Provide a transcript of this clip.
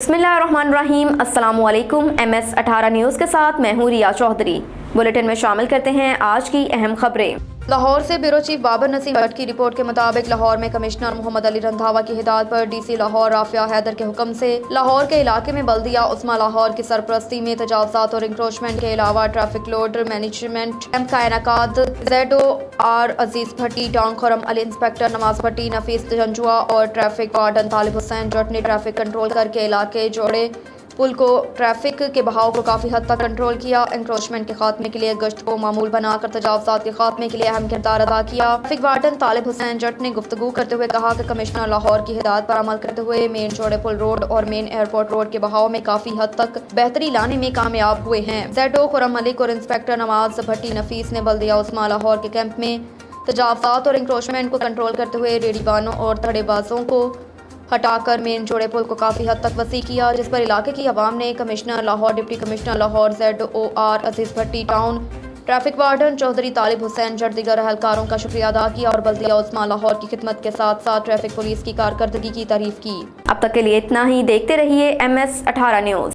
बिस्मिल्लाहिर्रहमानिर्रहीम। अस्सलामुअलैकुम। MS18 news के साथ मैं हूँ रिया चौधरी। बुलेटिन में शामिल करते हैं आज की अहम खबरें। लाहौर से ब्यूरो चीफ बाबर नसीम भट्ट की रिपोर्ट के मुताबिक लाहौर में कमिश्नर मोहम्मद अली रंधावा की हिदायत पर DC लाहौर राफिया हैदर के हुक्म से लाहौर के इलाके में बल्दिया उस्मा लाहौर की सरपरस्ती में तजावजात और इंक्रोचमेंट के अलावा ट्रैफिक लोड मैनेजमेंट कैंप का इनेकाद ZOR अजीज भट्टी, टाउन खुरम अली, इंस्पेक्टर नवाज भट्टी, नफीस जंजुआ और ट्रैफिक वार्डन तालिब हुसैन जट ने ट्रैफिक कंट्रोल करके इलाके जोड़े पुल को ट्रैफिक के बहाव को काफ़ी हद तक कंट्रोल किया। इंक्रोचमेंट के खात्मे के लिए गश्त को मामूल बनाकर तजावजात के खात्मे के लिए अहम किरदार अदा किया। ट्रैफिक वार्डन तालिब हुसैन जट ने गुफ्तगू करते हुए कहा कि कमिश्नर लाहौर की हिदायत पर अमल करते हुए मेन जोड़े पुल रोड और मेन एयरपोर्ट रोड के बहाव में काफ़ी हद तक बेहतरी लाने में कामयाब हुए हैं। ZO खुरम मलिक और इंस्पेक्टर नवाज भट्टी नफीस ने बल्दिया उस्मा लाहौर के कैंप में तजावजात और इंक्रोचमेंट को कंट्रोल करते हुए रेडीबानों और धड़ेबाजों को हटाकर मेन जोड़े पुल को काफ़ी हद तक वसी किया, जिस पर इलाके की आवाम ने commissioner Lahore, deputy commissioner Lahore, ZOR अजीज भट्टी, टाउन ट्रैफिक वार्डन चौधरी तालिब हुसैन जट दीगर अहलकारों का शुक्रिया अदा किया और बल्दिया उस्मा लाहौर की खिदमत के साथ साथ ट्रैफिक पुलिस की कारकर्दगी की तारीफ की। अब तक के लिए इतना ही। देखते रहिए MS18 न्यूज़।